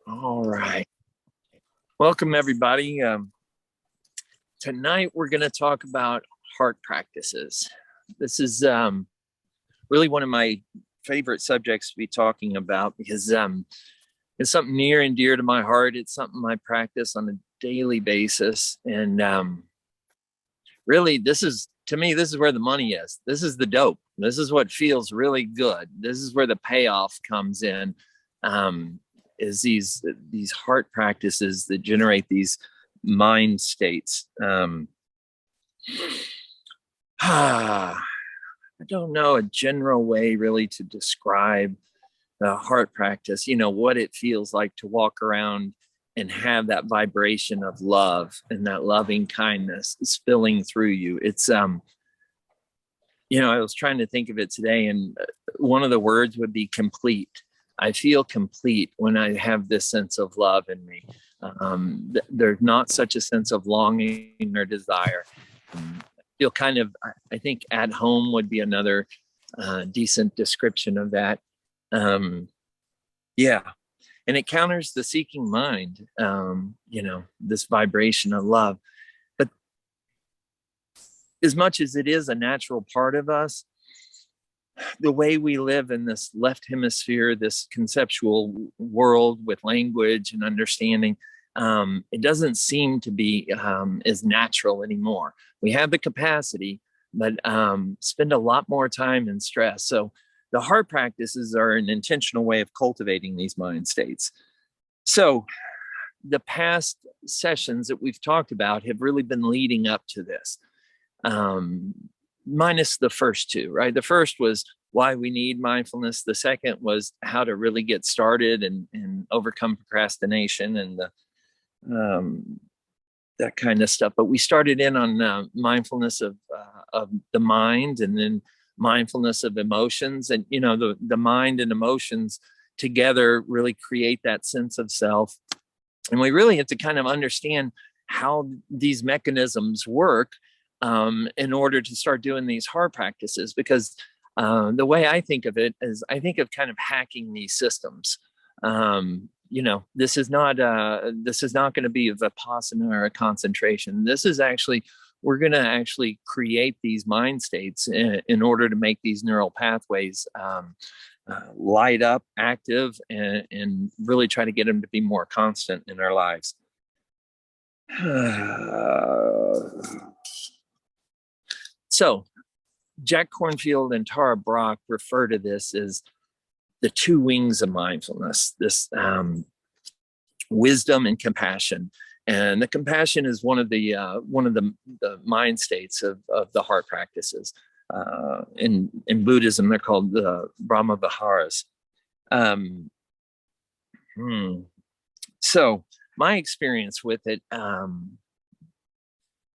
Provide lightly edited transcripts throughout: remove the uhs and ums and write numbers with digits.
All right. Welcome, everybody. Tonight, we're going to talk about heart practices. This is really one of my favorite subjects to be talking about because it's something near and dear to my heart. It's something I practice on a daily basis. And really, to me, this is where the money is. This is the dope. This is what feels really good. This is where the payoff comes in. Is these heart practices that generate these mind states. I don't know a general way really to describe the heart practice, what it feels like to walk around and have that vibration of love and that loving kindness spilling through you. It's I was trying to think of it today, and one of the words would be complete. I feel complete when I have this sense of love in me. There's not such a sense of longing or desire. I feel kind of, I think at home would be another decent description of that. Yeah. And it counters the seeking mind, this vibration of love. But as much as it is a natural part of us, the way we live in this left hemisphere, this conceptual world with language and understanding, it doesn't seem to be as natural anymore. We have the capacity, but spend a lot more time in stress. So the heart practices are an intentional way of cultivating these mind states. So the past sessions that we've talked about have really been leading up to this. Minus the first two, right? The first was why we need mindfulness. The second was how to really get started and overcome procrastination and that kind of stuff. But we started in on mindfulness of the mind, and then mindfulness of emotions. And the mind and emotions together really create that sense of self. And we really have to kind of understand how these mechanisms work in order to start doing these heart practices, because the way I think of it is I think of kind of hacking these systems. This is not going to be a vipassana or a concentration. This is actually, we're going to actually create these mind states in order to make these neural pathways light up, active, and really try to get them to be more constant in our lives. So Jack Kornfield and Tara Brach refer to this as the two wings of mindfulness, this wisdom and compassion. And the compassion is one of the mind states of the heart practices. In Buddhism, they're called the Brahma Viharas. So my experience with it,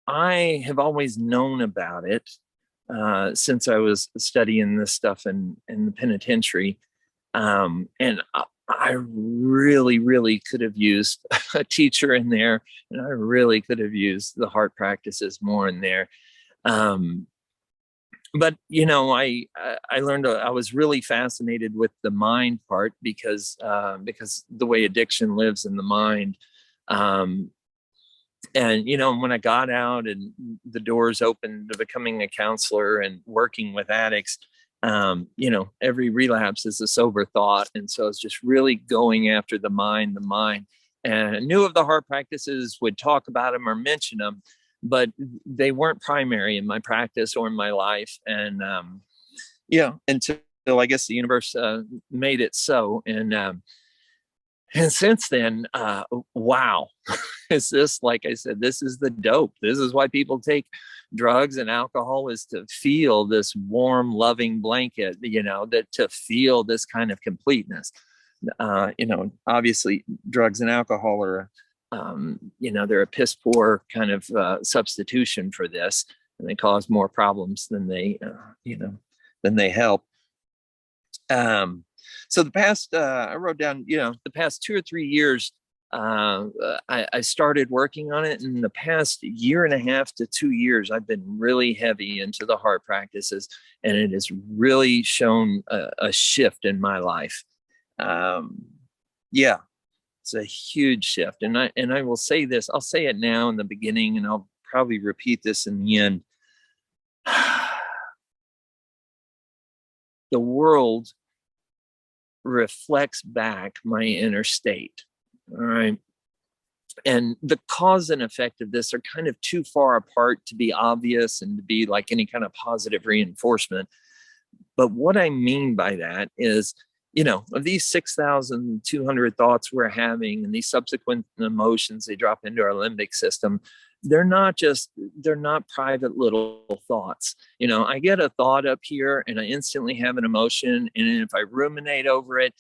I have always known about it since I was studying this stuff in the penitentiary. And I really, really could have used a teacher in there, and I really could have used the heart practices more in there. But I learned I was really fascinated with the mind part because the way addiction lives in the mind. And when I got out and the doors opened to becoming a counselor and working with addicts, every relapse is a sober thought. And so it's just really going after the mind. And I knew of the heart practices, would talk about them or mention them, but they weren't primary in my practice or in my life. And, until I guess the universe made it so. And since then, wow, is this, like I said, this is the dope. This is why people take drugs and alcohol, is to feel this warm, loving blanket, that to feel this kind of completeness. Obviously drugs and alcohol are, they're a piss poor kind of substitution for this, and they cause more problems than they help. So the past, I wrote down, the past 2 or 3 years, I started working on it. And in the past 1.5 to 2 years, I've been really heavy into the heart practices, and it has really shown a shift in my life. It's a huge shift. And I will say this, I'll say it now in the beginning, and I'll probably repeat this in the end. The world reflects back my inner state. All right. And the cause and effect of this are kind of too far apart to be obvious and to be like any kind of positive reinforcement. But what I mean by that is, of these 6,200 thoughts we're having and these subsequent emotions, they drop into our limbic system. They're not private little thoughts. I get a thought up here and I instantly have an emotion. And if I ruminate over it,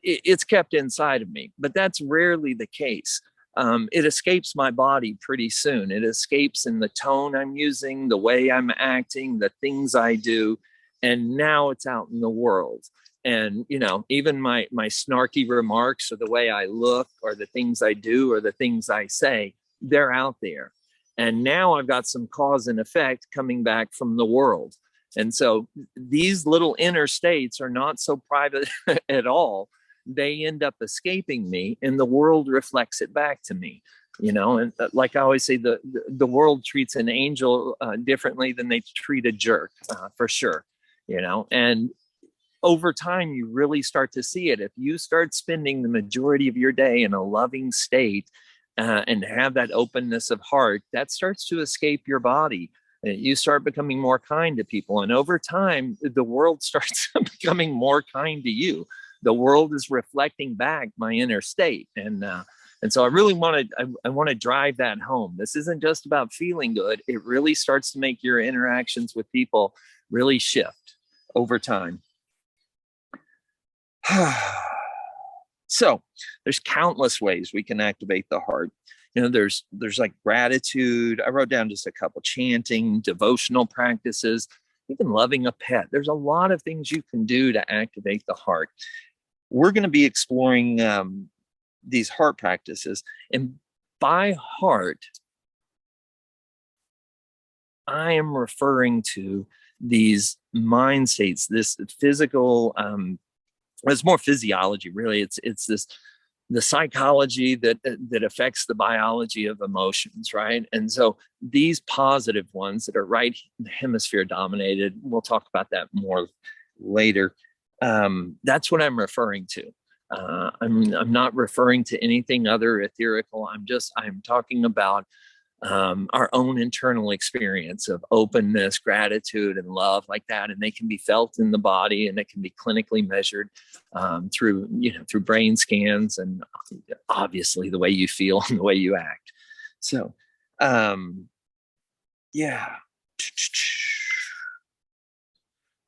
it's kept inside of me. But that's rarely the case. It escapes my body pretty soon. It escapes in the tone I'm using, the way I'm acting, the things I do. And now it's out in the world. And, even my snarky remarks or the way I look or the things I do or the things I say, they're out there. And now I've got some cause and effect coming back from the world. And so these little inner states are not so private at all. They end up escaping me and the world reflects it back to me. And like I always say, the world treats an angel differently than they treat a jerk, for sure. And over time, you really start to see it. If you start spending the majority of your day in a loving state and have that openness of heart, that starts to escape your body. You start becoming more kind to people. And over time, the world starts becoming more kind to you. The world is reflecting back my inner state. And so I really want to drive that home. This isn't just about feeling good. It really starts to make your interactions with people really shift over time. So there's countless ways we can activate the heart. There's like gratitude. I wrote down just a couple: chanting, devotional practices, even loving a pet. There's a lot of things you can do to activate the heart. We're going to be exploring these heart practices. And by heart, I am referring to these mind states, this physical, it's more physiology, really. It's the psychology that affects the biology of emotions, right? And so these positive ones that are right hemisphere dominated, we'll talk about that more later. That's what I'm referring to. I'm not referring to anything other ethereal. I'm talking about our own internal experience of openness, gratitude, and love, like that. And they can be felt in the body, and it can be clinically measured through brain scans, and obviously the way you feel and the way you act. So, yeah.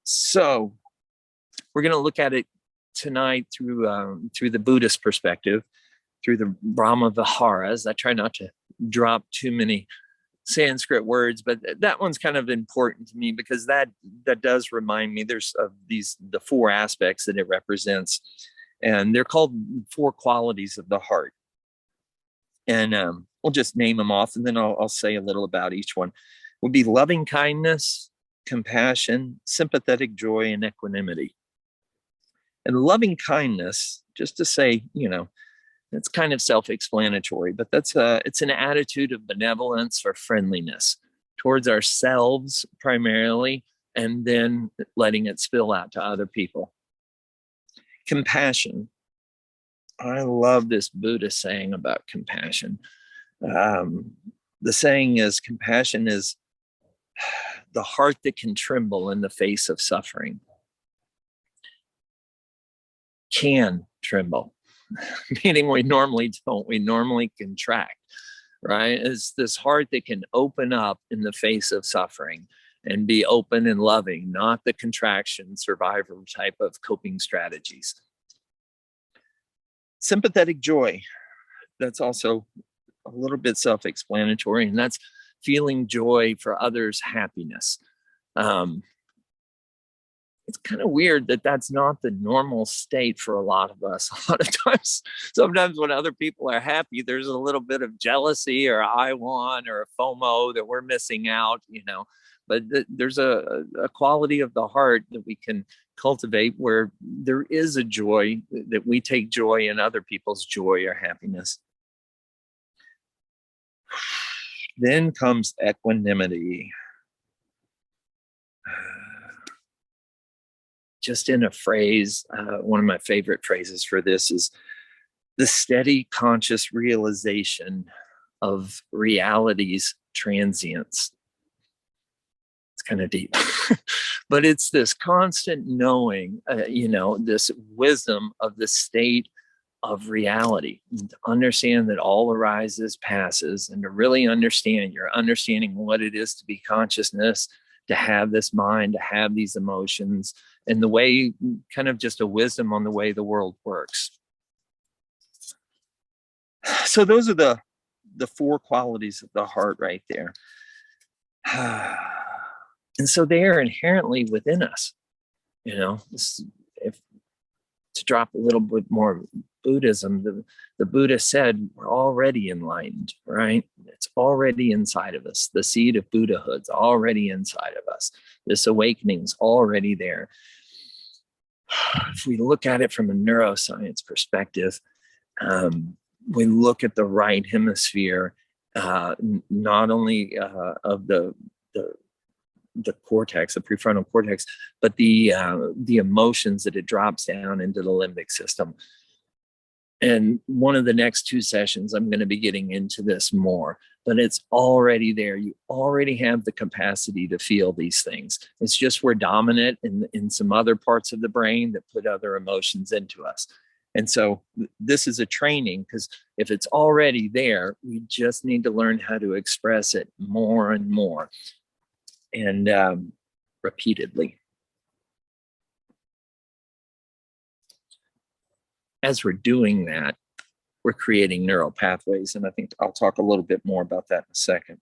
So we're going to look at it tonight through the Buddhist perspective, through the Brahma Viharas. I try not to drop too many Sanskrit words, but that one's kind of important to me because that does remind me there's the four aspects that it represents, and they're called four qualities of the heart. And we'll just name them off, and then I'll say a little about each one. Would be loving kindness, compassion, sympathetic joy, and equanimity. And loving kindness, just to say, it's kind of self-explanatory, but it's an attitude of benevolence or friendliness towards ourselves primarily, and then letting it spill out to other people. Compassion. I love this Buddhist saying about compassion. The saying is, compassion is the heart that can tremble in the face of suffering. Can tremble. Meaning we normally don't. We normally contract, right? It's this heart that can open up in the face of suffering and be open and loving, not the contraction, survivor type of coping strategies. Sympathetic joy. That's also a little bit self-explanatory, and that's feeling joy for others' happiness. It's kind of weird that that's not the normal state for a lot of us. A lot of times, sometimes when other people are happy, there's a little bit of jealousy or I want or a FOMO that we're missing out, But there's a quality of the heart that we can cultivate where there is a joy, that we take joy in other people's joy or happiness. Then comes equanimity. Just in a phrase, one of my favorite phrases for this is the steady conscious realization of reality's transience. It's kind of deep, but it's this constant knowing, this wisdom of the state of reality, and to understand that all arises, passes, and to really understand, you're understanding what it is to be consciousness, to have this mind, to have these emotions, and the way, kind of just a wisdom on the way the world works. So those are the four qualities of the heart right there. And so they are inherently within us. If to drop a little bit more Buddhism, the Buddha said we're already enlightened, right? It's already inside of us. The seed of Buddhahood's already inside of us. This awakening's already there. If we look at it from a neuroscience perspective, we look at the right hemisphere, not only of the cortex, the prefrontal cortex, but the emotions that it drops down into the limbic system. And one of the next two sessions, I'm going to be getting into this more, but it's already there. You already have the capacity to feel these things. It's just we're dominant in some other parts of the brain that put other emotions into us. And so this is a training, because if it's already there, we just need to learn how to express it more and more, and repeatedly. As we're doing that, we're creating neural pathways. And I think I'll talk a little bit more about that in a second.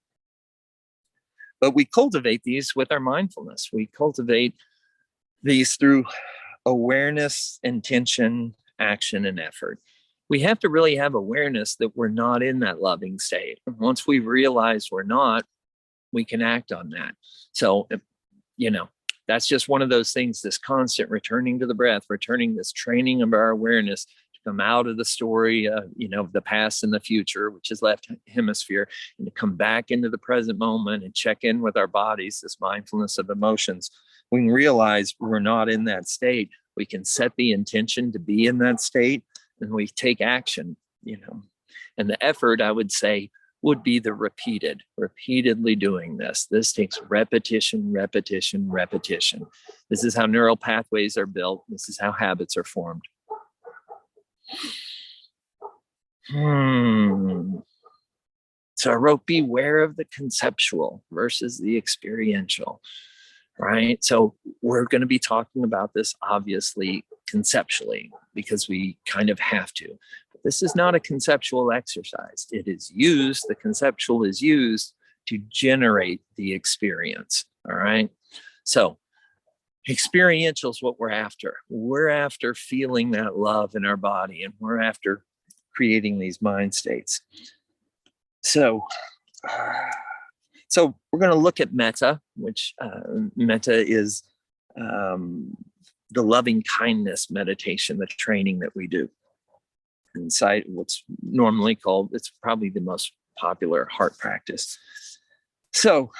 But we cultivate these with our mindfulness. We cultivate these through awareness, intention, action, and effort. We have to really have awareness that we're not in that loving state. And once we realize we're not, we can act on that. So, that's just one of those things, this constant returning to the breath, returning this training of our awareness to come out of the story, of the past and the future, which is left hemisphere, and to come back into the present moment and check in with our bodies, this mindfulness of emotions. We can realize we're not in that state. We can set the intention to be in that state, and we take action, and the effort, I would say, would be the repeatedly doing this. This takes repetition, repetition, repetition. This is how neural pathways are built. This is how habits are formed. So I wrote, beware of the conceptual versus the experiential, right? So we're going to be talking about this, obviously, conceptually, because we kind of have to. This is not a conceptual exercise. The conceptual is used to generate the experience, all right? So experiential is what we're after. We're after feeling that love in our body, and we're after creating these mind states. So we're going to look at metta, which metta is the loving kindness meditation, the training that we do inside what's normally called, it's probably the most popular heart practice. So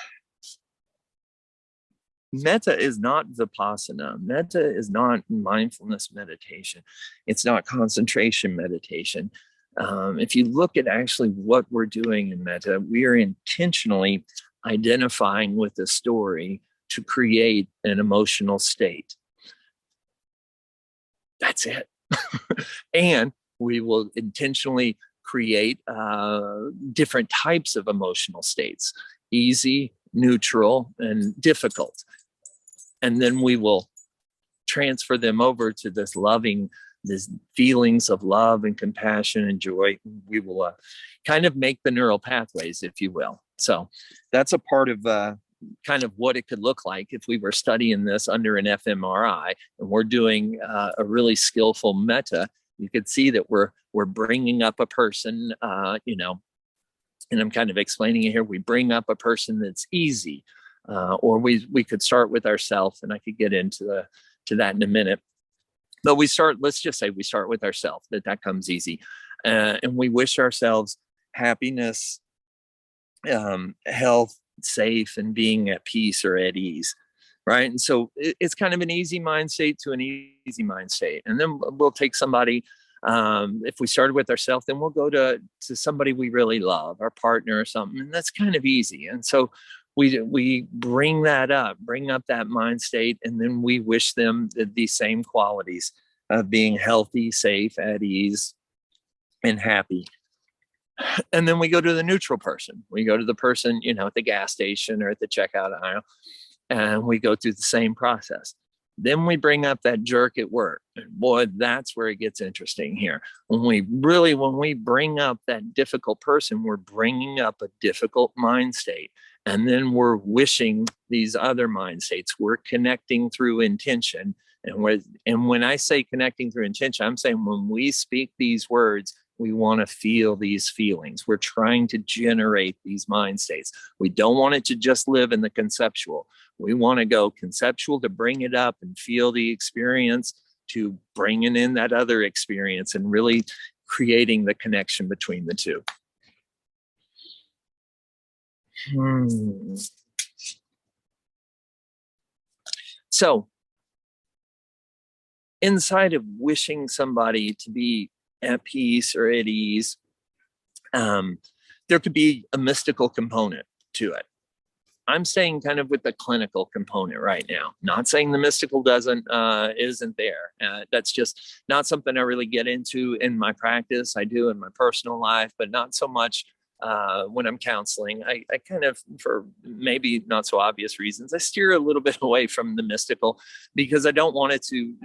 metta is not vipassana. Metta is not mindfulness meditation. It's not concentration meditation. If you look at actually what we're doing in metta, we are intentionally identifying with the story to create an emotional state. That's it. And we will intentionally create different types of emotional states: easy, neutral, and difficult. And then we will transfer them over to this feelings of love and compassion and joy. We will kind of make the neural pathways, if you will. So that's a part of kind of what it could look like if we were studying this under an fMRI and we're doing a really skillful metta. You could see that we're bringing up a person, and I'm kind of explaining it here. We bring up a person that's easy, or we could start with ourselves, and I could get into to that in a minute. But let's just say we start with ourselves, that comes easy. And we wish ourselves happiness, health, safe, and being at peace or at ease. Right. And so it's kind of an easy mind state to an easy mind state. And then we'll take somebody, if we started with ourselves, then we'll go to somebody we really love, our partner or something. And that's kind of easy. And so we bring up that mind state, and then we wish them these same qualities of being healthy, safe, at ease, and happy. And then we go to the neutral person. We go to the person, at the gas station or at the checkout aisle, and we go through the same process. Then we bring up that jerk at work. Boy, that's where it gets interesting here. When we bring up that difficult person, we're bringing up a difficult mind state. And then we're wishing these other mind states. We're connecting through intention. And when I say connecting through intention, I'm saying when we speak these words, we want to feel these feelings. We're trying to generate these mind states. We don't want it to just live in the conceptual. We want to go conceptual to bring it up and feel the experience, to bringing in that other experience and really creating the connection between the two. So, inside of wishing somebody to be at peace or at ease, there could be a mystical component to it. I'm staying kind of with the clinical component right now. Not saying the mystical isn't there. That's just not something I really get into in my practice. I do in my personal life, but not so much when I'm counseling. I kind of, for maybe not so obvious reasons, I steer a little bit away from the mystical, because I don't want it to.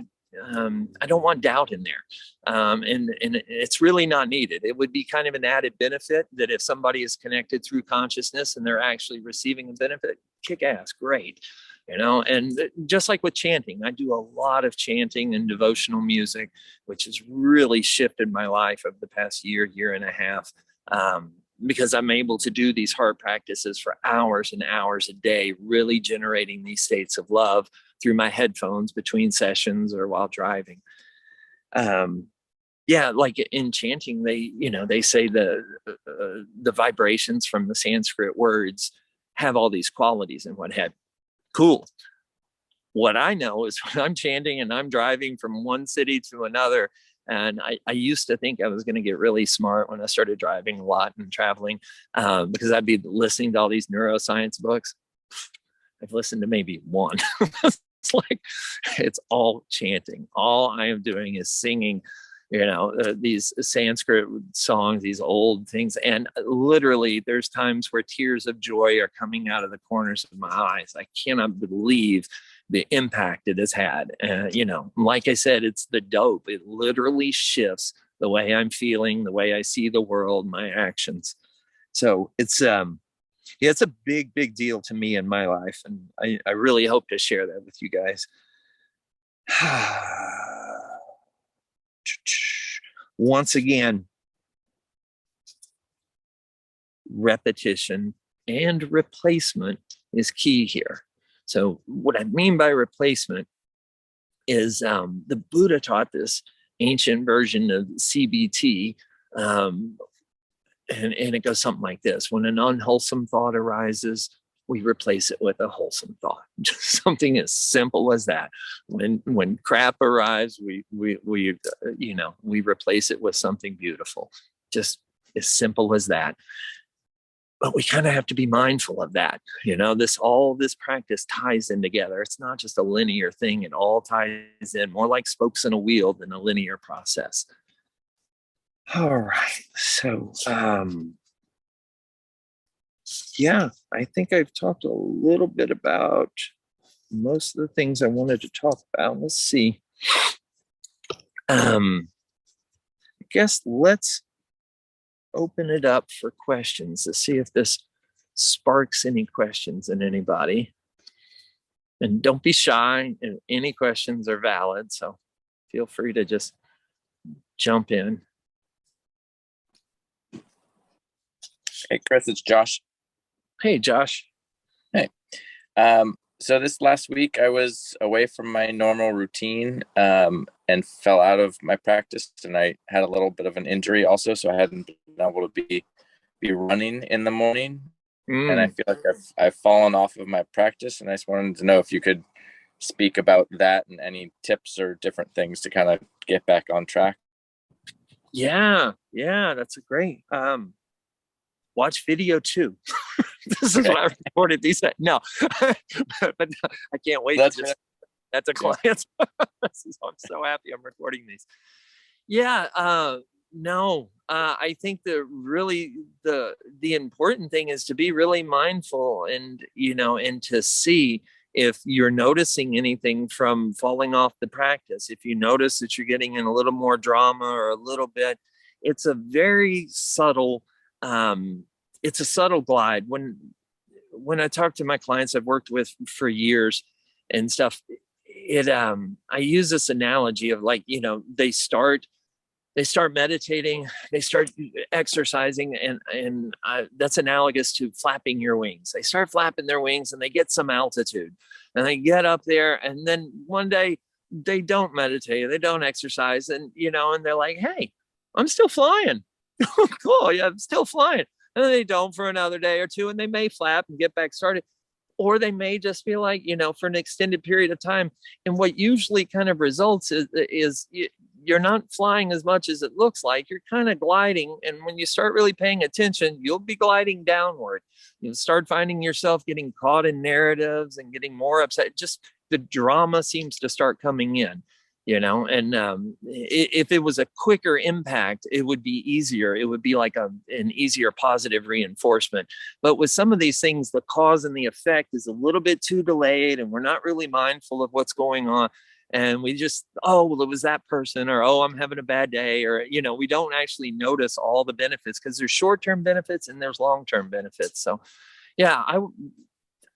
I don't want doubt in there. And it's really not needed. It would be kind of an added benefit that if somebody is connected through consciousness and they're actually receiving a benefit, kick ass, great. And just like with chanting, I do a lot of chanting and devotional music, which has really shifted my life over the past year and a half. Because I'm able to do these heart practices for hours and hours a day, really generating these states of love through my headphones between sessions or while driving. Like in chanting, they say the vibrations from the Sanskrit words have all these qualities and what have. Cool. What I know is when I'm chanting and I'm driving from one city to another, and I used to think I was going to get really smart when I started driving a lot and traveling, because I'd be listening to all these neuroscience books. I've listened to maybe one. It's all chanting. All I am doing is singing, these Sanskrit songs, these old things. And literally there's times where tears of joy are coming out of the corners of my eyes. I cannot believe the impact it has had. Like I said, it's the dope. It literally shifts the way I'm feeling, the way I see the world, my actions. So it's a big deal to me in my life. And I really hope to share that with you guys. Once again, repetition and replacement is key here. So what I mean by replacement is the Buddha taught this ancient version of CBT, and it goes something like this. When an unwholesome thought arises, we replace it with a wholesome thought. Just something as simple as that. When crap arrives, we replace it with something beautiful. Just as simple as that. But we kind of have to be mindful of that. All this practice ties in together. It's not just a linear thing. It all ties in, more like spokes in a wheel than a linear process. All right. So, I think I've talked a little bit about most of the things I wanted to talk about. Let's see. I guess let's open it up for questions to see if this sparks any questions in anybody. And don't be shy. Any questions are valid, so feel free to just jump in. Hey, Chris, it's Josh. Hey, Josh. Hey. So this last week I was away from my normal routine, and fell out of my practice, and I had a little bit of an injury also, so I hadn't been able to be running in the morning, and I Mm. feel like I've fallen off of my practice, and I just wanted to know if you could speak about that and any tips or different things to kind of get back on track. Yeah, yeah, that's a great. Watch video too. This is Okay, what I recorded these. No, but I can't wait to that's good. just that's a Yeah. client. I'm so happy I'm recording these. Yeah, no, I think the important thing is to be really mindful, and and to see if you're noticing anything from falling off the practice. If you notice that you're getting in a little more drama or a little bit, it's a very subtle, um, it's a subtle glide. When I talk to my clients I've worked with for years and stuff, I use this analogy of, like, they start meditating, they start exercising, and that's analogous to flapping your wings. They start flapping their wings and they get some altitude, and they get up there, and then one day they don't meditate, they don't exercise, and they're like, hey, I'm still flying. Cool, yeah, I'm still flying. And then they don't for another day or two, and they may flap and get back started, or they may just feel like, for an extended period of time. And what usually kind of results is you're not flying as much as it looks like. You're kind of gliding. And when you start really paying attention, you'll be gliding downward. You'll start finding yourself getting caught in narratives and getting more upset. Just the drama seems to start coming in. And if it was a quicker impact, it would be easier. It would be like an easier positive reinforcement. But with some of these things, the cause and the effect is a little bit too delayed, and we're not really mindful of what's going on. And we just, oh, well, it was that person, or, oh, I'm having a bad day, or, we don't actually notice all the benefits, because there's short-term benefits and there's long-term benefits. So, yeah,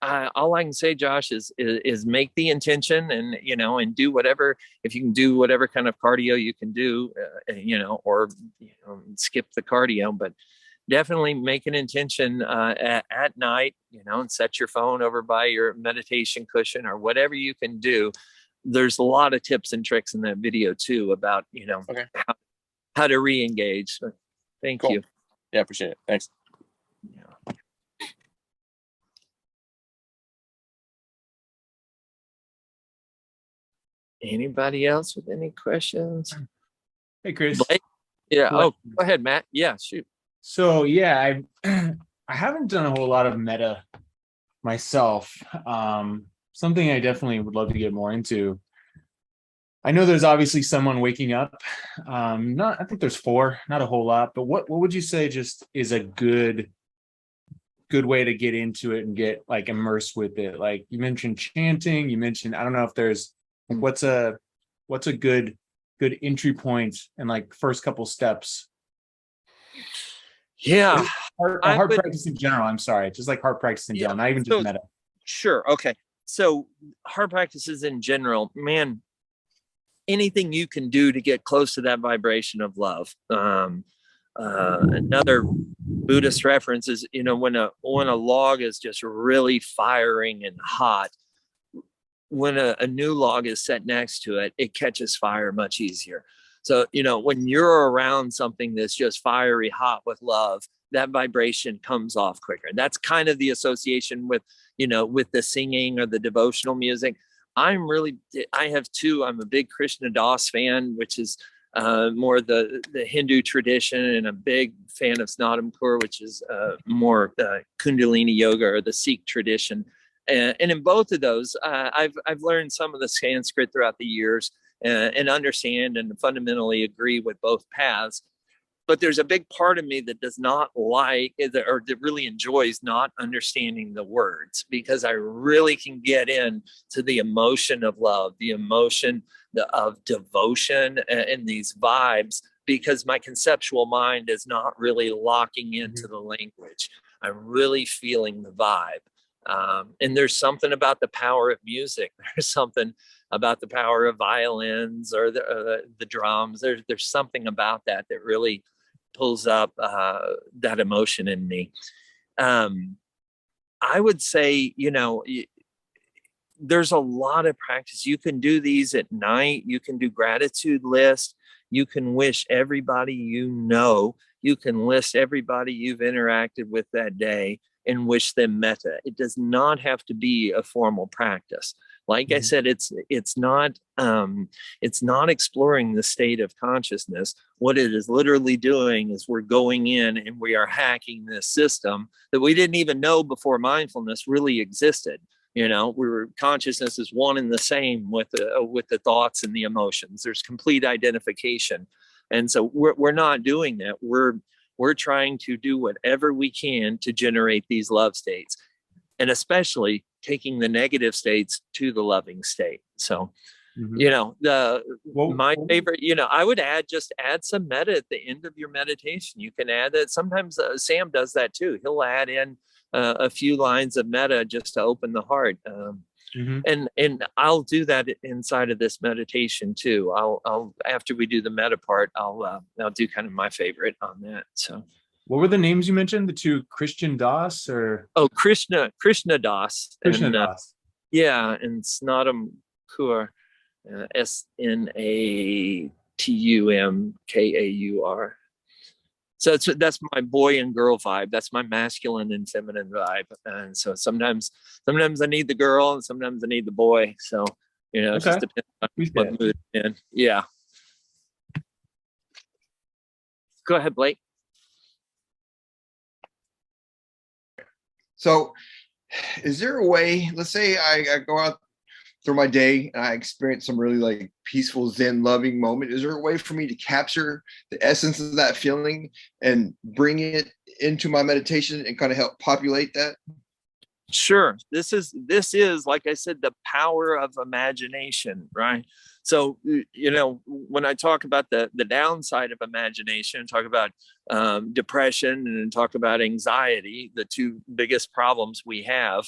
all I can say, Josh, is make the intention, and and do whatever. If you can do whatever kind of cardio you can do, or skip the cardio, but definitely make an intention at night, and set your phone over by your meditation cushion or whatever you can do. There's a lot of tips and tricks in that video too about Okay, how to re-engage. So, thank cool. you. Yeah, appreciate it. Thanks. Yeah. Anybody else with any questions? Hey, Chris. Blake? Yeah. Blake. Oh, go ahead, Matt. Yeah, shoot. So yeah, I haven't done a whole lot of meta myself. Something I definitely would love to get more into. I know there's obviously someone waking up. I think there's four, not a whole lot, but what would you say just is a good way to get into it and get like immersed with it? Like you mentioned chanting, you mentioned, I don't know if there's what's a good entry point and like first couple steps. Yeah, I Heart would. practice in general. I'm sorry, just like heart practice in Yeah. general, not even just So meta. sure. Okay. So heart practices in general, man, anything you can do to get close to that vibration of love. Another Buddhist reference is, when a log is just really firing and hot, when a new log is set next to it, it catches fire much easier. So, when you're around something that's just fiery hot with love, that vibration comes off quicker. That's kind of the association with the singing or the devotional music. I have two. I'm a big Krishna Das fan, which is more the Hindu tradition, and a big fan of Snadam Kaur, which is more Kundalini yoga or the Sikh tradition. And in both of those, I've learned some of the Sanskrit throughout the years, and understand and fundamentally agree with both paths. But there's a big part of me that does not like, or that really enjoys not understanding the words, because I really can get into the emotion of love, the emotion of devotion, and these vibes, because my conceptual mind is not really locking into the language. I'm really feeling the vibe. And there's something about the power of music. There's something about the power of violins or the drums. There's something about that really pulls up that emotion in me. I would say, there's a lot of practice. You can do these at night. You can do gratitude lists. You can wish everybody you know. You can list everybody you've interacted with that day and wish them metta. It does not have to be a formal practice. Like I said, it's not exploring the state of consciousness. What it is literally doing is we're going in and we are hacking this system that we didn't even know before mindfulness really existed. Consciousness is one and the same with the thoughts and the emotions. There's complete identification, and so we're not doing that. We're trying to do whatever we can to generate these love states, and especially taking the negative states to the loving state. So, my favorite, I would add some metta at the end of your meditation. You can add that. Sometimes Sam does that too. He'll add in a few lines of metta just to open the heart. And I'll do that inside of this meditation too. I'll after we do the metta part, I'll do kind of my favorite on that. So, what were the names you mentioned? The two, Christian Das or Krishna Das. Krishna Das. Yeah, and Snatum Kaur, SNATUMKAUR. So that's my boy and girl vibe. That's my masculine and feminine vibe. And so sometimes I need the girl and sometimes I need the boy. So, it just depends on what mood I'm in. Yeah. Go ahead, Blake. So is there a way, let's say I go out through my day and I experience some really like peaceful, Zen loving moment. Is there a way for me to capture the essence of that feeling and bring it into my meditation and kind of help populate that? Sure. This is, like I said, the power of imagination, right? So, when I talk about the downside of imagination, talk about depression and talk about anxiety, the two biggest problems we have,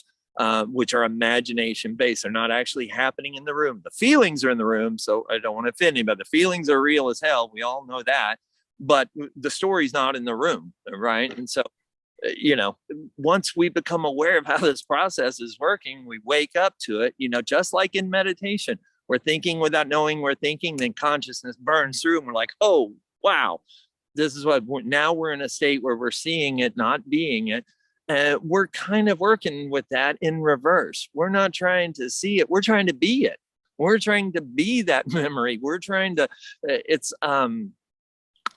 which are imagination based, are not actually happening in the room. The feelings are in the room. So I don't want to offend anybody. The feelings are real as hell. We all know that, but the story's not in the room. Right. And so, once we become aware of how this process is working, we wake up to it, just like in meditation, we're thinking without knowing we're thinking, then consciousness burns through and we're like, oh, wow, this is now we're in a state where we're seeing it, not being it. We're kind of working with that in reverse. We're not trying to see it. We're trying to be it. We're trying to be that memory. We're trying to,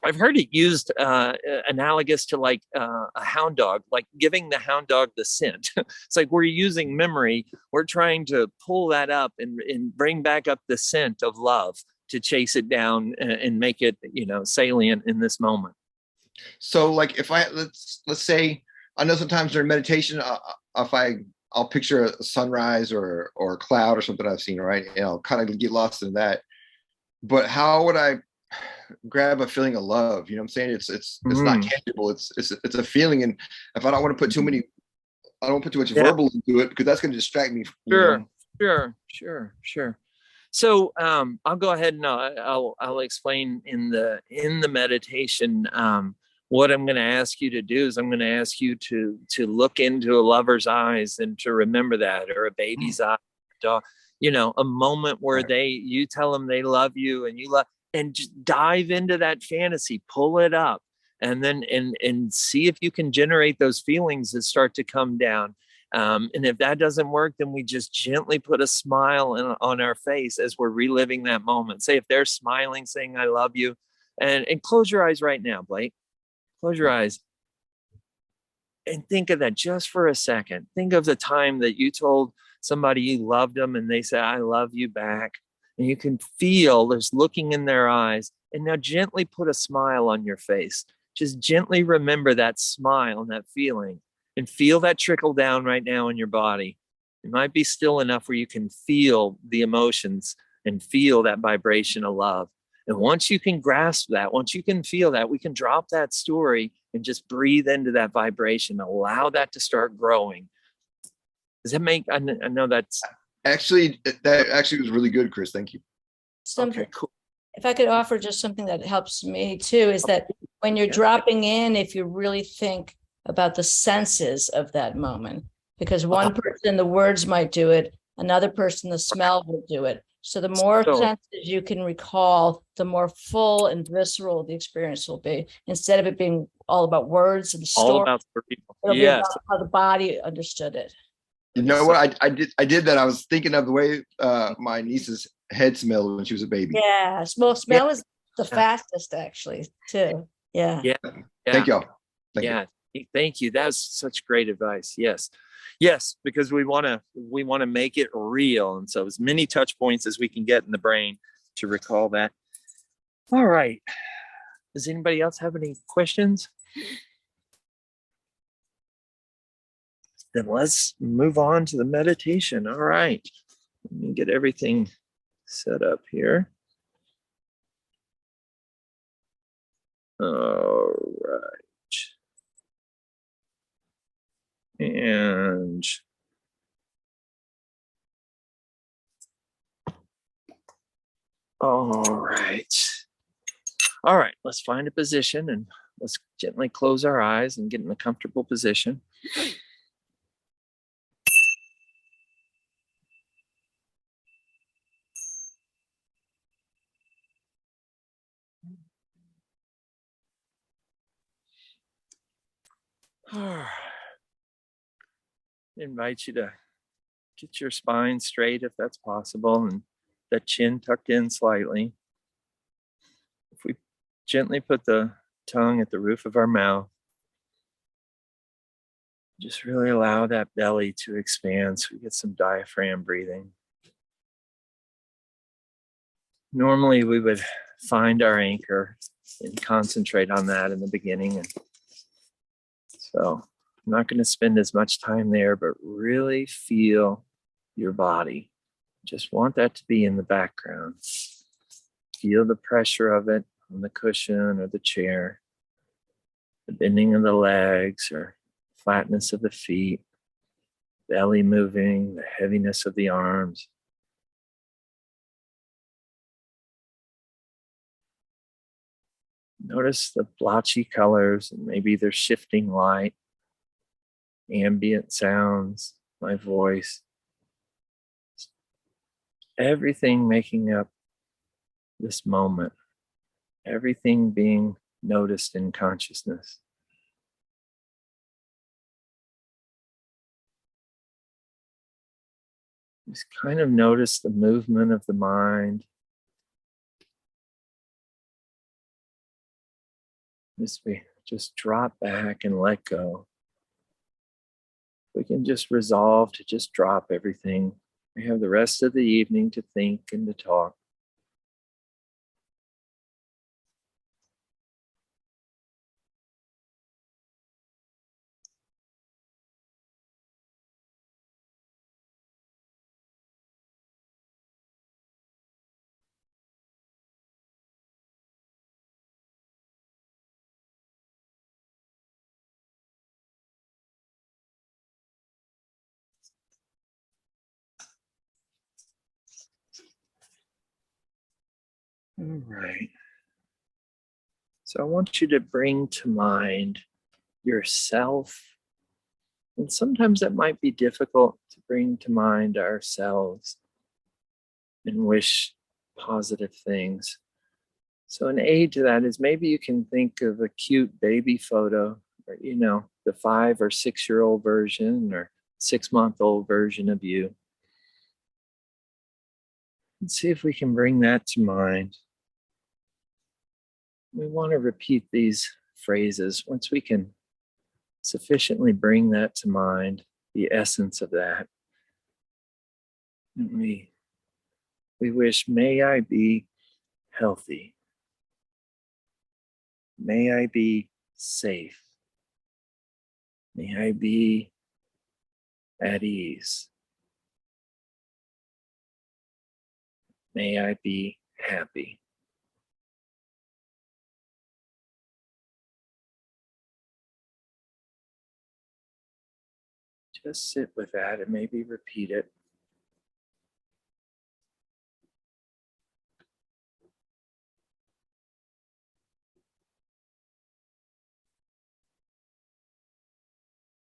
I've heard it used analogous to like a hound dog, like giving the hound dog the scent. It's like we're using memory. We're trying to pull that up and bring back up the scent of love to chase it down and make it, salient in this moment. So like if let's say, I know sometimes during meditation, I'll picture a sunrise or a cloud or something I've seen, right? And I'll kind of get lost in that. But how would I grab a feeling of love? You know what I'm saying? It's not tangible. It's a feeling. And if I don't want to put too much verbal into it, because that's going to distract me. Sure. So I'll go ahead and I'll explain in the meditation. What I'm going to ask you to do is I'm going to ask you to look into a lover's eyes and to remember that, or a baby's eye, a moment where you tell them they love you and you love, and just dive into that fantasy, pull it up, and then and see if you can generate those feelings that start to come down. And if that doesn't work, then we just gently put a smile on our face as we're reliving that moment. Say if they're smiling, saying, I love you, and close your eyes right now, Blake. Close your eyes and think of that just for a second. Think of the time that you told somebody you loved them and they said, I love you back. And you can feel there's looking in their eyes. And now gently put a smile on your face. Just gently remember that smile and that feeling, and feel that trickle down right now in your body. It might be still enough where you can feel the emotions and feel that vibration of love. And once you can grasp that, once you can feel that, we can drop that story and just breathe into that vibration. Allow that to start growing. Does that make, I know that's. That actually was really good, Chris. Thank you. Okay, cool. If I could offer just something that helps me too, is that when you're dropping in, if you really think about the senses of that moment, because one person, the words might do it, another person, the smell will do it. So the more So- senses you can recall, the more full and visceral the experience will be. Instead of it being all about words and All stories, about for people. it'll be Yes. about how the body understood it. You know what? I did that. I was thinking of the way my niece's head smelled when she was a baby. Yeah, smell is the fastest actually too. Yeah. Yeah. Thank y'all. Thank you. Yeah. Thank you. That was such great advice. Yes. Yes, because we want to make it real. And so as many touch points as we can get in the brain to recall that. All right. Does anybody else have any questions? Then let's move on to the meditation. All right. Let me get everything set up here. All right. And all right. All right, let's find a position and let's gently close our eyes and get in a comfortable position. I invite you to get your spine straight if that's possible and the chin tucked in slightly. If we gently put the tongue at the roof of our mouth, just really allow that belly to expand so we get some diaphragm breathing. Normally we would find our anchor and concentrate on that in the beginning. And so I'm not going to spend as much time there, but really feel your body. Just want that to be in the background. Feel the pressure of it on the cushion or the chair, the bending of the legs or flatness of the feet, belly moving, the heaviness of the arms. Notice the blotchy colors and maybe they're shifting light, ambient sounds, my voice. Everything making up this moment, everything being noticed in consciousness. Just kind of notice the movement of the mind. As we just drop back and let go. We can just resolve to just drop everything. We have the rest of the evening to think and to talk. All right. So I want you to bring to mind yourself. And sometimes that might be difficult to bring to mind ourselves and wish positive things. So an aid to that is maybe you can think of a cute baby photo, or the 5 or 6 year old version or 6-month-old version of you. And see if we can bring that to mind. We want to repeat these phrases once we can sufficiently bring that to mind, the essence of that. And we wish, may I be healthy. May I be safe. May I be at ease. May I be happy. Just sit with that and maybe repeat it.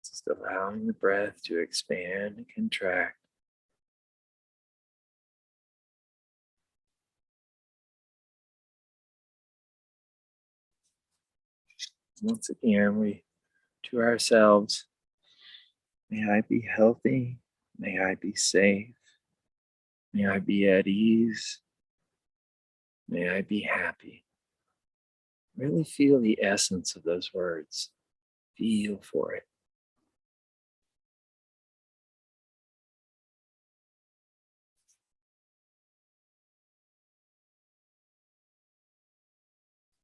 Just allowing the breath to expand and contract. Once again, we to ourselves, may I be healthy, may I be safe, may I be at ease, may I be happy. Really feel the essence of those words. Feel for it.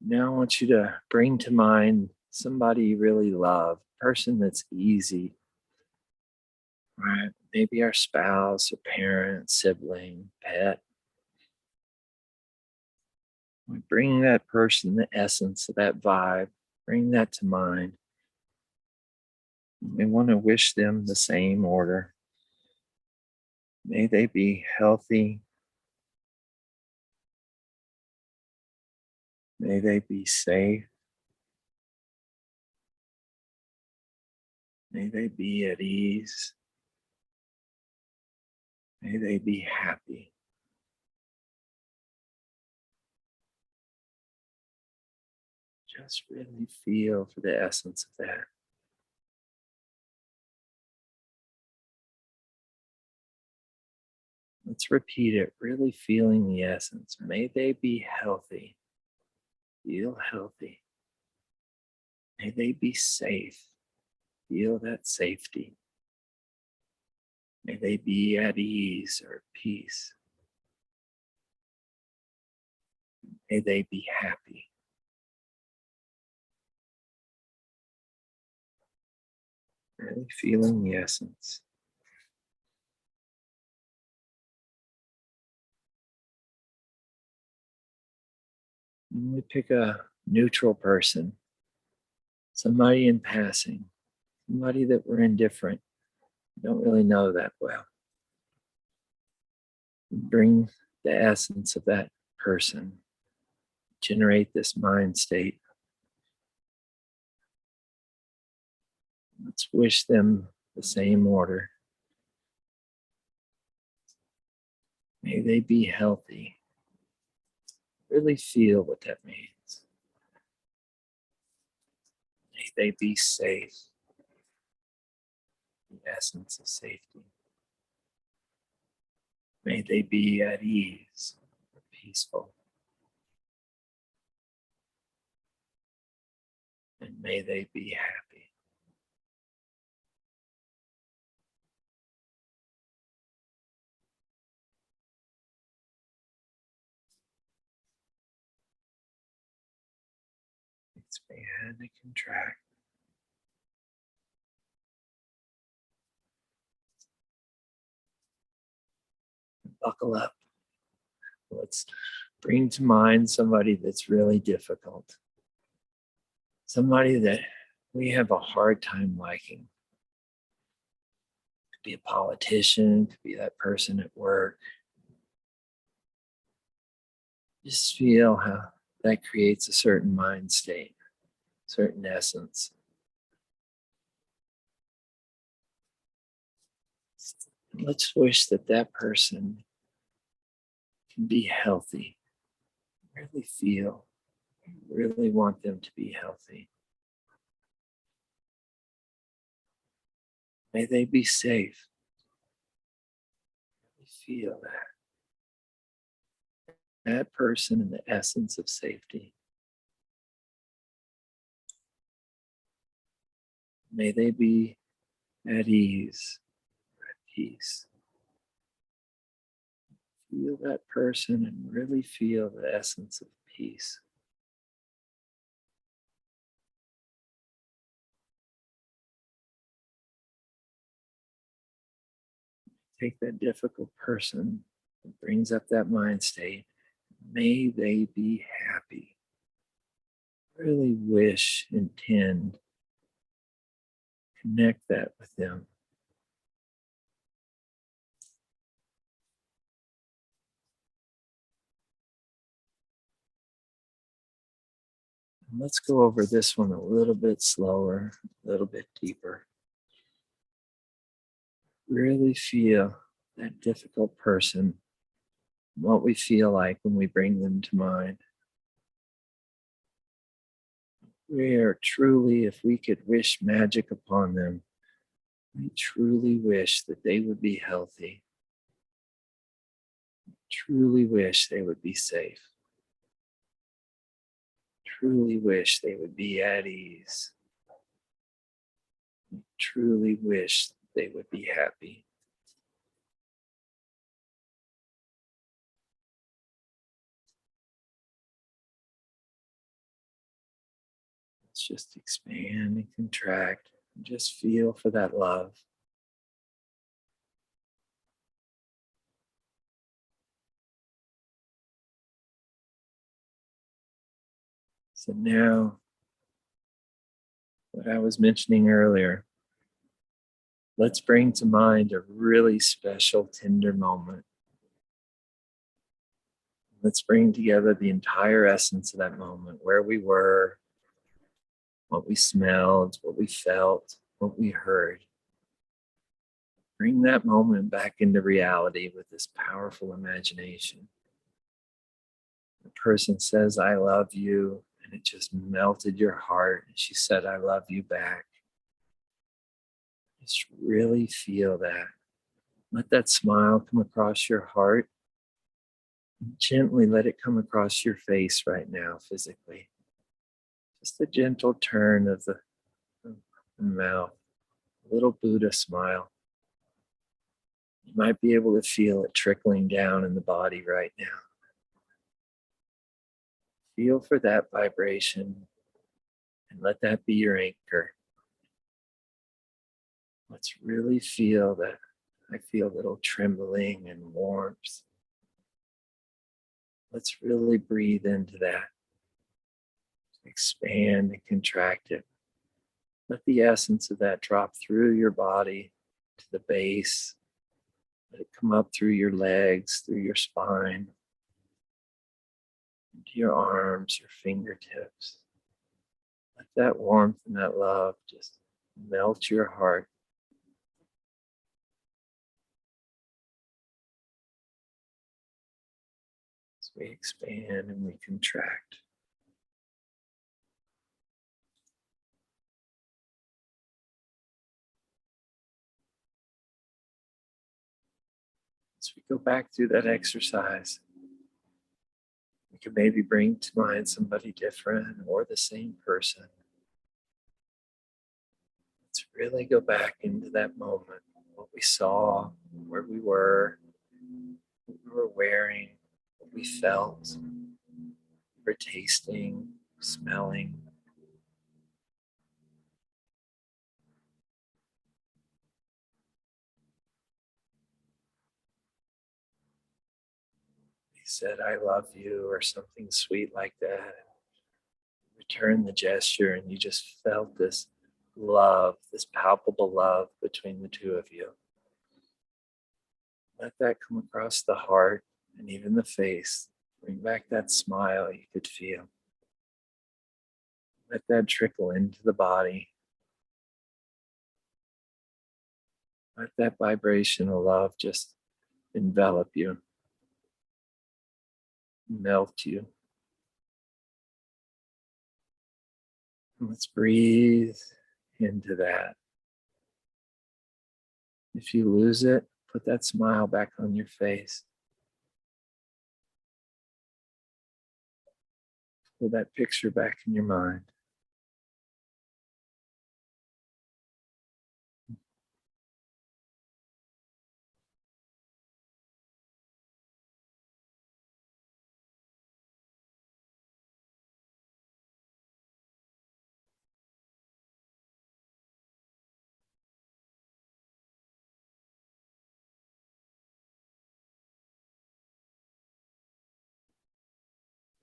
Now I want you to bring to mind somebody you really love, a person that's easy, right? Maybe our spouse, a parent, sibling, pet. We bring that person, the essence of that vibe, bring that to mind. We want to wish them the same order. May they be healthy. May they be safe. May they be at ease. May they be happy. Just really feel for the essence of that. Let's repeat it, really feeling the essence. May they be healthy. Feel healthy. May they be safe. Feel that safety. May they be at ease or peace. May they be happy. Really feeling the essence. And we pick a neutral person, somebody in passing, somebody that we're indifferent, don't really know that well. Bring the essence of that person, generate this mind state. Let's wish them the same order. May they be healthy. Really feel what that means. May they be safe. The essence of safety. May they be at ease or peaceful. And may they be happy. Expand and contract. Buckle up. Let's bring to mind somebody that's really difficult. Somebody that we have a hard time liking. Could be a politician, could be that person at work. Just feel how that creates a certain mind state, certain essence. Let's wish that that person can be healthy. Really want them to be healthy. May they be safe. Really feel that person in the essence of safety. May they be at ease, at peace. Feel that person and really feel the essence of peace. Take that difficult person that brings up that mind state. May they be happy. Really wish, intend, connect that with them. And let's go over this one a little bit slower, a little bit deeper. Really feel that difficult person, what we feel like when we bring them to mind. We are truly, if we could wish magic upon them, we truly wish that they would be healthy. Truly wish they would be safe. Truly wish they would be at ease. Truly wish they would be happy. Let's just expand and contract and just feel for that love. So now, what I was mentioning earlier, let's bring to mind a really special, tender moment. Let's bring together the entire essence of that moment, where we were, what we smelled, what we felt, what we heard. Bring that moment back into reality with this powerful imagination. The person says, I love you, and it just melted your heart. And she said, I love you back. Just really feel that. Let that smile come across your heart. Gently let it come across your face right now, physically. Just a gentle turn of the mouth, a little Buddha smile. You might be able to feel it trickling down in the body right now. Feel for that vibration and let that be your anchor. Let's really feel that. I feel a little trembling and warmth. Let's really breathe into that. Expand and contract it. Let the essence of that drop through your body to the base. Let it come up through your legs, through your spine, into your arms, your fingertips. Let that warmth and that love just melt your heart. As we expand and we contract. As we go back through that exercise, we can maybe bring to mind somebody different or the same person. Let's really go back into that moment, what we saw, where we were, what we were wearing, what we felt, what we were tasting, smelling. We said, I love you, or something sweet like that. Return the gesture, and you just felt this love, this palpable love between the two of you. Let that come across the heart and even the face. Bring back that smile you could feel. Let that trickle into the body. Let that vibration of love just envelop you, melt you. And let's breathe into that. If you lose it, put that smile back on your face. Pull that picture back in your mind.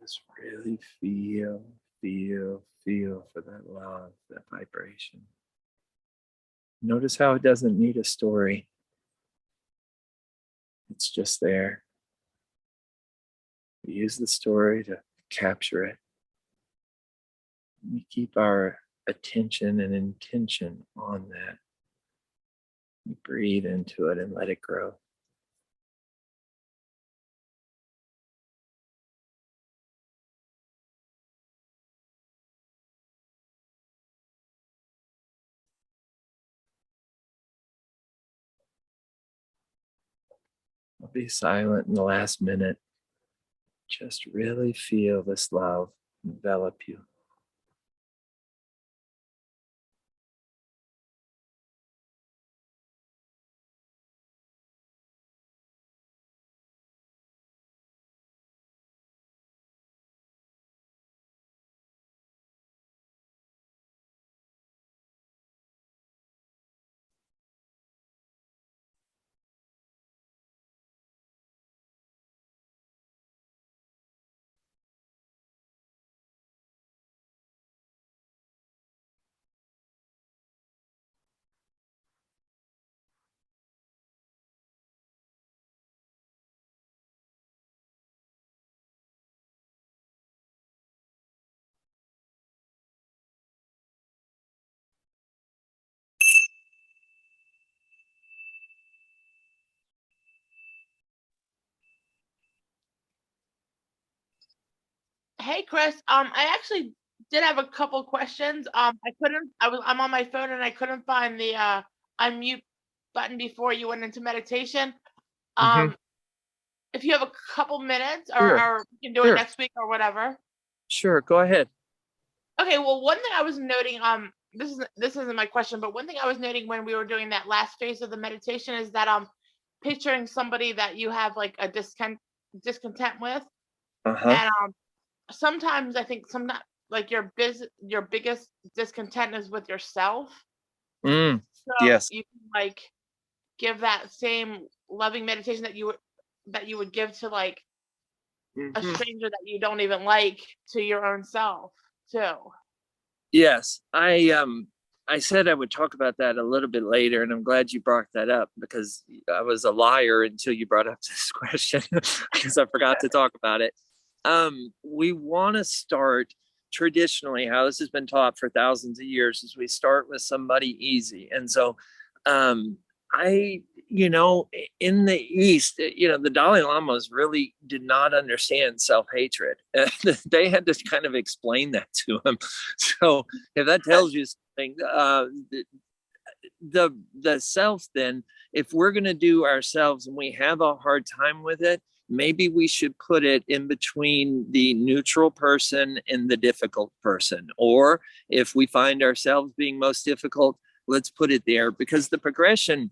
Just really feel for that love, that vibration. Notice how it doesn't need a story. It's just there. We use the story to capture it. We keep our attention and intention on that. We breathe into it and let it grow. Be silent in the last minute. Just really feel this love envelop you. Hey, Chris. I actually did have a couple questions. I'm on my phone and I couldn't find the unmute button before you went into meditation. Mhm. If you have a couple minutes, Sure. or you can do it Sure. next week or whatever. Sure, go ahead. Okay. Well, one thing I was noting, this isn't my question, but one thing I was noting when we were doing that last phase of the meditation is that picturing somebody that you have like a discontent with, Uh-huh. and sometimes I think sometimes like your biggest discontent is with yourself. So Yes. you can like give that same loving meditation that you would give to like a Mhm. stranger that you don't even like to your own self too. Yes. I said I would talk about that a little bit later, and I'm glad you brought that up because I was a liar until you brought up this question because I forgot to talk about it. We want to start traditionally, how this has been taught for thousands of years, is we start with somebody easy. And so um, I, in the East, the Dalai Lamas really did not understand self-hatred. They had to kind of explain that to him. So if that tells you something, the self, then if we're going to do ourselves and we have a hard time with it, maybe we should put it in between the neutral person and the difficult person. Or if we find ourselves being most difficult, let's put it there, because the progression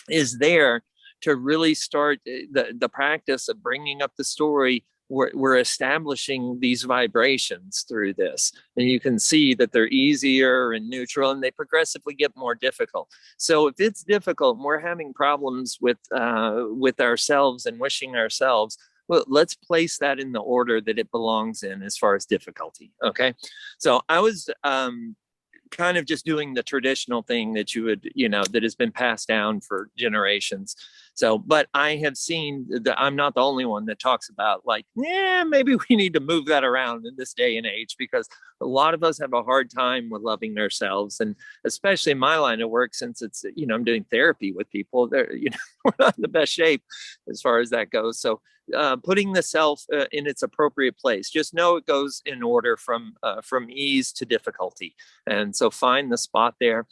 is there to really start the practice of bringing up the story. We're establishing these vibrations through this, and you can see that they're easier and neutral, and they progressively get more difficult. So if it's difficult and we're having problems with ourselves and wishing ourselves, well, let's place that in the order that it belongs in as far as difficulty. Okay, so I was kind of just doing the traditional thing that you would, that has been passed down for generations. So, but I have seen that I'm not the only one that talks about like, yeah, maybe we need to move that around in this day and age, because a lot of us have a hard time with loving ourselves. And especially in my line of work, since it's, I'm doing therapy with people, they're, we're not in the best shape as far as that goes. So putting the self in its appropriate place. Just know it goes in order from ease to difficulty, and so find the spot there.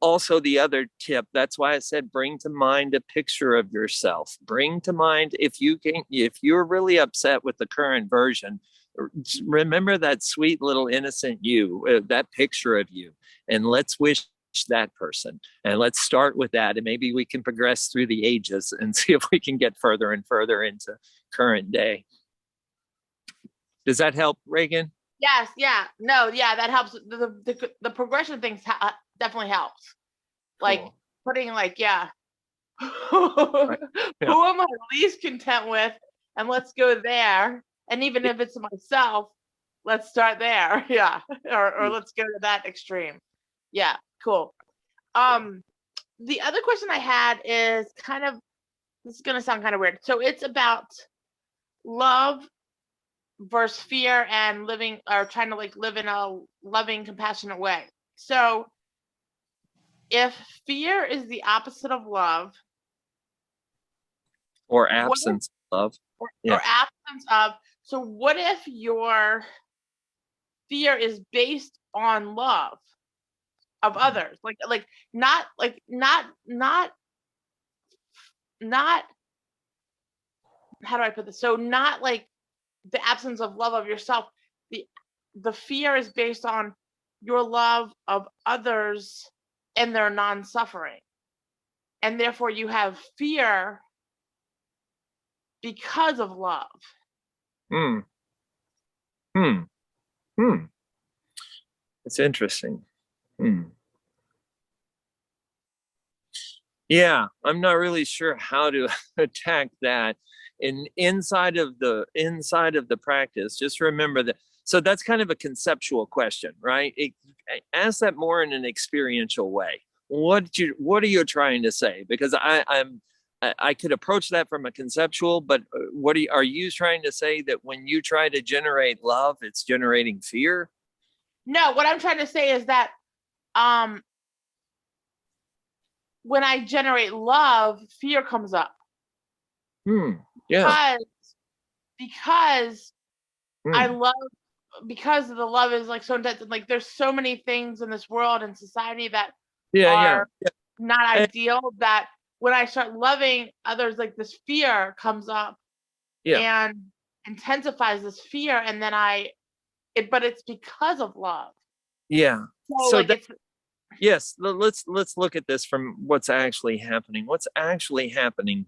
Also, the other tip, that's why I said bring to mind a picture of yourself. Bring to mind, if you're really upset with the current version, remember that sweet little innocent you, that picture of you, and let's wish that person, and let's start with that, and maybe we can progress through the ages and see if we can get further and further into current day. Does that help, Reagan? Yes, yeah, no, yeah, that helps. The progression things definitely helps. Like Cool. putting like, yeah, Right. Yeah. who am I least content with, and let's go there. And even if it's myself, let's start there. Yeah, or let's go to that extreme. Yeah, cool. The other question I had is kind of, this is gonna sound kind of weird. So it's about love versus fear and living, or trying to like live in a loving, compassionate way. So if fear is the opposite of love, Or what if, absence of love. or Yeah. absence of, so what if your fear is based on love of others, like not not how do I put this? So not like the absence of love of yourself. The fear is based on your love of others and their non-suffering. And therefore you have fear because of love. Hmm. Hmm. Hmm. It's interesting. Hmm. Yeah, I'm not really sure how to attack that. And inside of the practice, just remember that. So that's kind of a conceptual question, right? Ask that more in an experiential way. What are you trying to say? Because I could approach that from a conceptual, but are you trying to say that when you try to generate love, it's generating fear? No, what I'm trying to say is that when I generate love, fear comes up. Yeah. Because I love, because the love is like so intense, and like there's so many things in this world and society that are not ideal, that when I start loving others, like this fear comes up and intensifies this fear, and then but it's because of love. Yeah. So like it's yes, let's look at this from what's actually happening. What's actually happening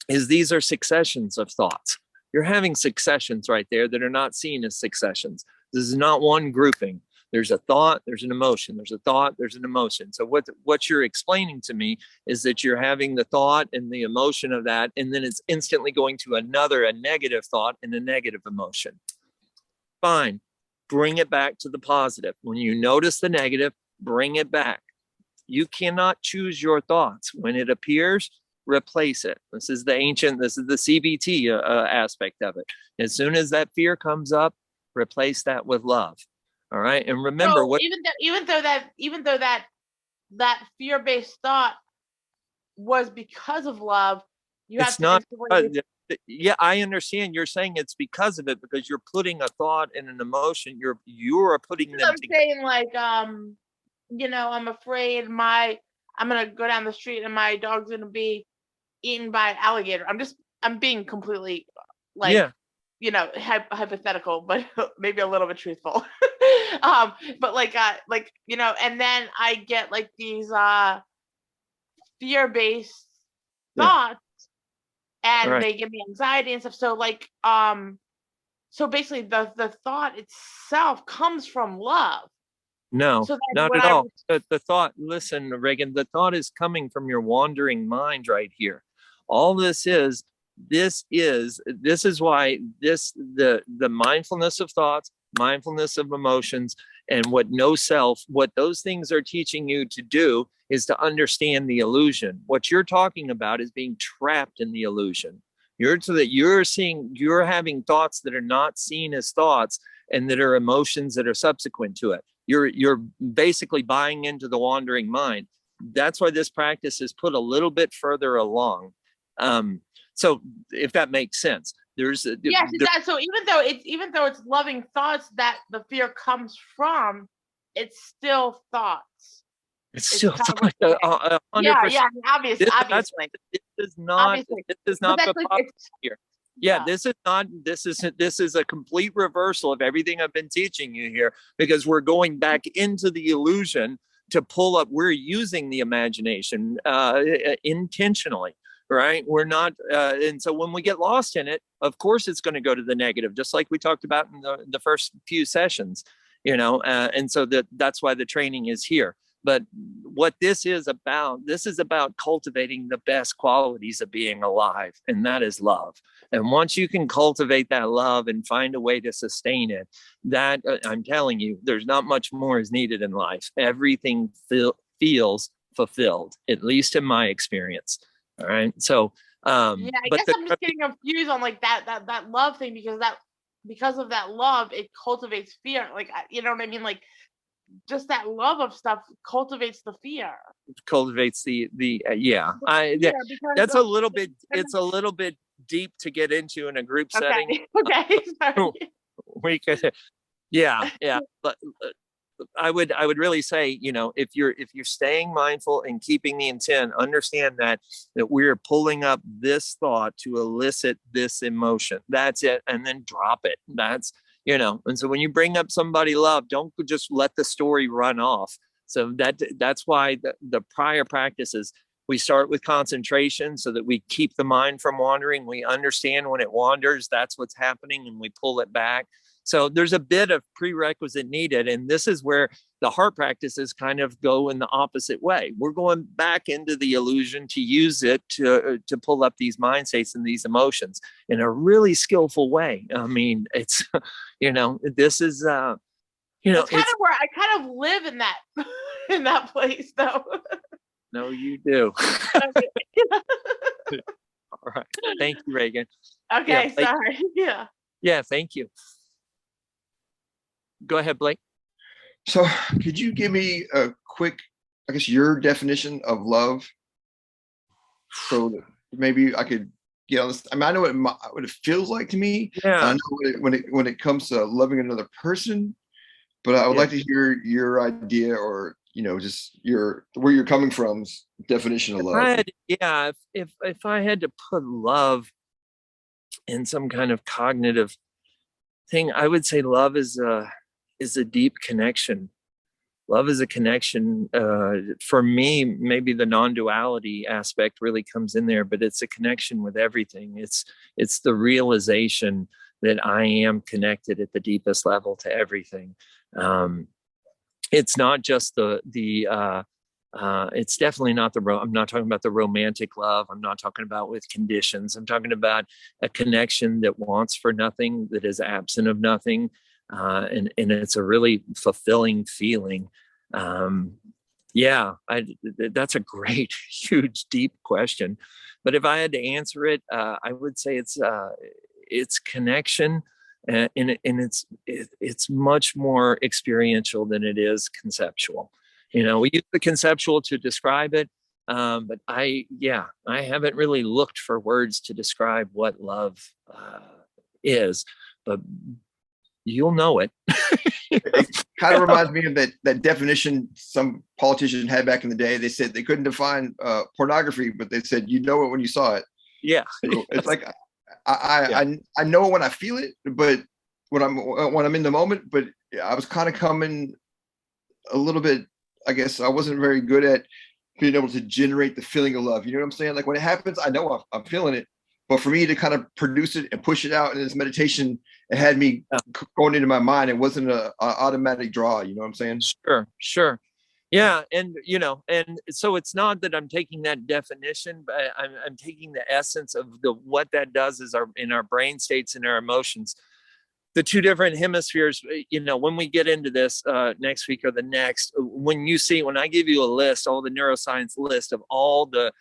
is these are successions of thoughts. You're having successions right there that are not seen as successions. This is not one grouping. There's a thought, there's an emotion, there's a thought, there's an emotion. So what you're explaining to me is that you're having the thought and the emotion of that, and then it's instantly going to a negative thought and a negative emotion. Fine. Bring it back to the positive. When you notice the negative, bring it back. You cannot choose your thoughts. When it appears, replace it. This is the CBT aspect of it. As soon as that fear comes up, replace that with love. All right. And remember even though that fear-based thought was because of love, you have to yeah, I understand you're saying it's because of it, because you're putting a thought and an emotion, you're putting them I'm together. saying like I'm afraid I'm gonna go down the street and my dog's gonna be eaten by an alligator. I'm being completely like hypothetical, but maybe a little bit truthful. But like and then I get like these fear-based thoughts, and they give me anxiety and stuff. So like so basically the thought itself comes from love. No, so not at all. The thought, listen, Reagan, the thought is coming from your wandering mind right here. All this is why the mindfulness of thoughts, mindfulness of emotions, and what those things are teaching you to do is to understand the illusion. What you're talking about is being trapped in the illusion. You're having thoughts that are not seen as thoughts, and that are emotions that are subsequent to it. You're basically buying into the wandering mind. That's why this practice is put a little bit further along. So if that makes sense, yes, it does. So even though it's loving thoughts that the fear comes from, it's still thoughts. It's still thought. 100%. Yeah. Obviously, this is not the problem here. Yeah, this is a complete reversal of everything I've been teaching you here, because we're going back into the illusion to pull up. We're using the imagination intentionally, right? We're not, and so when we get lost in it, of course, it's going to go to the negative, just like we talked about in the first few sessions, and so that's why the training is here. But what this is about cultivating the best qualities of being alive, and that is love. And once you can cultivate that love and find a way to sustain it, that I'm telling you, there's not much more is needed in life. Everything feels fulfilled, at least in my experience. All right. So, I guess I'm just getting confused on like that love thing, because of that love, it cultivates fear. Like, you know what I mean? Like, just that love of stuff cultivates the fear. Cultivates that's a little bit. It's a little bit deep to get into in a group setting. Okay. Sorry. We could, but I would really say, if you're staying mindful and keeping the intent, understand that we're pulling up this thought to elicit this emotion. That's it. And then drop it. And so when you bring up somebody love, don't just let the story run off. So that's why the prior practices, we start with concentration so that we keep the mind from wandering. We understand when it wanders, that's what's happening, and we pull it back. So there's a bit of prerequisite needed. And this is where the heart practices kind of go in the opposite way. We're going back into the illusion to use it to pull up these mind states and these emotions in a really skillful way. I mean, it's, this is, That's kind of where I kind of live in that, in that place though. No, you do. All right. Thank you, Reagan. Okay. Yeah, sorry. Yeah. Yeah. Thank you. Go ahead, Blake. So could you give me a quick, I guess, your definition of love? So that maybe I could get on this. I mean, I know what it feels like to me. Yeah. I know when it comes to loving another person, but I would like to hear your idea, or just where you're coming from's definition of love. If I had to put love in some kind of cognitive thing, I would say love is a deep connection. Love is a connection. For me, maybe the non-duality aspect really comes in there, but it's a connection with everything. It's the realization that I am connected at the deepest level to everything. It's not just it's definitely not I'm not talking about the romantic love. I'm not talking about with conditions. I'm talking about a connection that wants for nothing, that is absent of nothing. And it's a really fulfilling feeling. That's a great, huge, deep question. But if I had to answer it, I would say it's connection. And it's much more experiential than it is conceptual. We use the conceptual to describe it, but I haven't really looked for words to describe what love is, but you'll know it. It kind of reminds me of that definition some politician had back in the day. They said they couldn't define pornography, but they said you know it when you saw it. Yeah, so it's like I know it when I feel it, but when I'm in the moment. But I was kind of coming a little bit. I guess I wasn't very good at being able to generate the feeling of love. You know what I'm saying? Like when it happens, I know I'm feeling it. But for me to kind of produce it and push it out in this meditation, it had me going into my mind. It wasn't an automatic draw. You know what I'm saying? Sure. Yeah. And, and so it's not that I'm taking that definition, but I'm taking the essence of what that does is in our brain states and our emotions. The two different hemispheres, when we get into this next week or the next, when I give you a list, all the neuroscience list of all the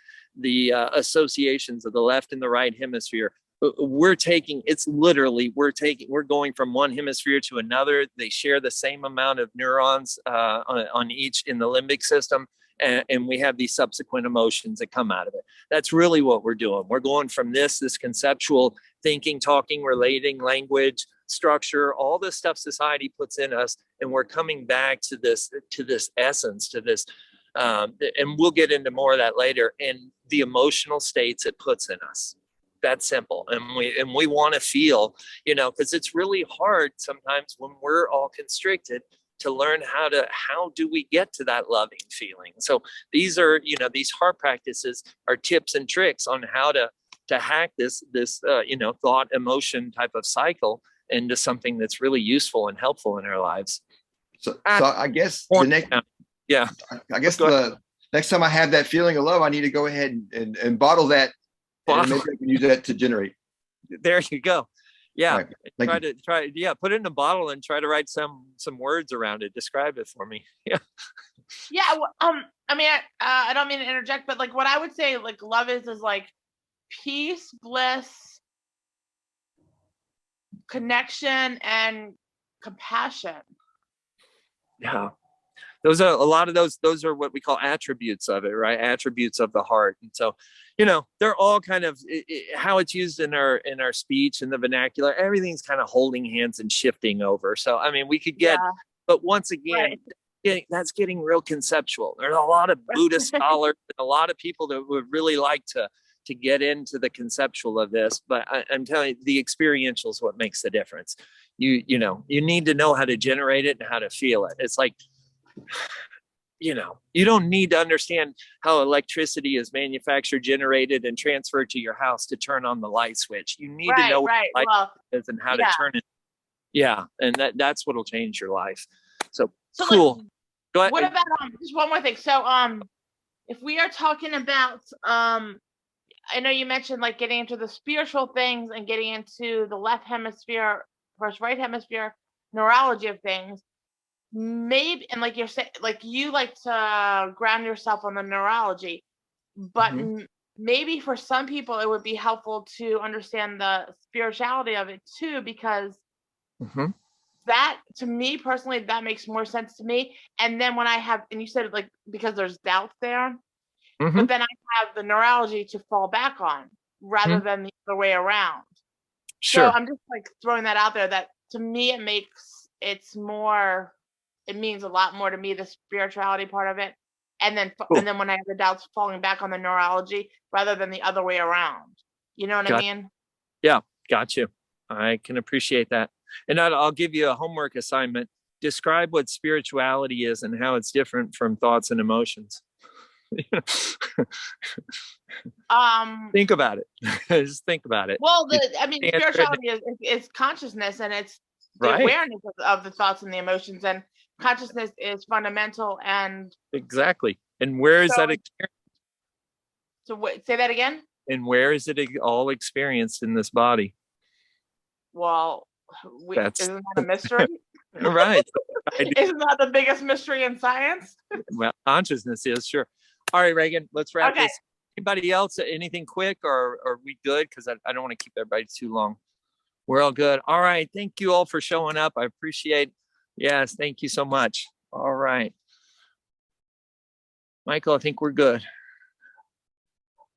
associations of the left and the right hemisphere, we're going from one hemisphere to another. They share the same amount of neurons on each in the limbic system. And we have these subsequent emotions that come out of it. That's really what we're doing. We're going from this conceptual thinking, talking, relating, language, structure, all the stuff society puts in us, and we're coming back to this essence, to this, and we'll get into more of that later, and the emotional states it puts in us. That's simple. And we want to feel, because it's really hard sometimes when we're all constricted to learn how do we get to that loving feeling. So these are, these heart practices are tips and tricks on how to hack this thought emotion type of cycle into something that's really useful and helpful in our lives. So I guess the next time I have that feeling of love, I need to go ahead and bottle that, and maybe I can use that to generate. There you go. Yeah. Right. Put it in a bottle and try to write some words around it. Describe it for me. Yeah. Yeah. Well, I mean, I don't mean to interject, but like what I would say, like love is like peace, bliss, connection, and compassion. Yeah. Those are a lot of those are what we call attributes of it, right? Attributes of the heart. And so, they're all kind of how it's used in our speech and the vernacular. Everything's kind of holding hands and shifting over. So, I mean, we could get But once again, that's getting real conceptual. There's a lot of Buddhist scholars, and a lot of people that would really like to get into the conceptual of this. But I'm telling you, the experiential is what makes the difference. You need to know how to generate it and how to feel it. It's like, you don't need to understand how electricity is manufactured, generated, and transferred to your house to turn on the light switch. You need to know what light is and how to turn it. Yeah, and that's what'll change your life. So cool. Like, go ahead. What about just one more thing? So if we are talking about I know you mentioned like getting into the spiritual things and getting into the left hemisphere versus right hemisphere neurology of things. Maybe, and like you're saying, like you like to ground yourself on the neurology, but maybe for some people it would be helpful to understand the spirituality of it too, because that, to me personally, that makes more sense to me. And then when and you said like because there's doubts there, but then I have the neurology to fall back on rather than the other way around. Sure. So I'm just like throwing that out there, that to me it means a lot more to me, the spirituality part of it. And then when I have the doubts, falling back on the neurology rather than the other way around. You know what I mean? Yeah, got you. I can appreciate that. And I'll give you a homework assignment. Describe what spirituality is and how it's different from thoughts and emotions. Think about it. Just think about it. Well, spirituality is consciousness, and it's the awareness of the thoughts and the emotions, and consciousness is fundamental. And exactly. And where is that experience? So say that again. And where is it all experienced in this body? Well, isn't that a mystery? Right. Isn't that the biggest mystery in science? Well, consciousness is, sure. All right, Reagan, let's wrap this. Anybody else? Anything quick, or are we good? Because I don't want to keep everybody too long. We're all good. All right. Thank you all for showing up. I appreciate. Yes. Thank you so much. All right. Michael, I think we're good.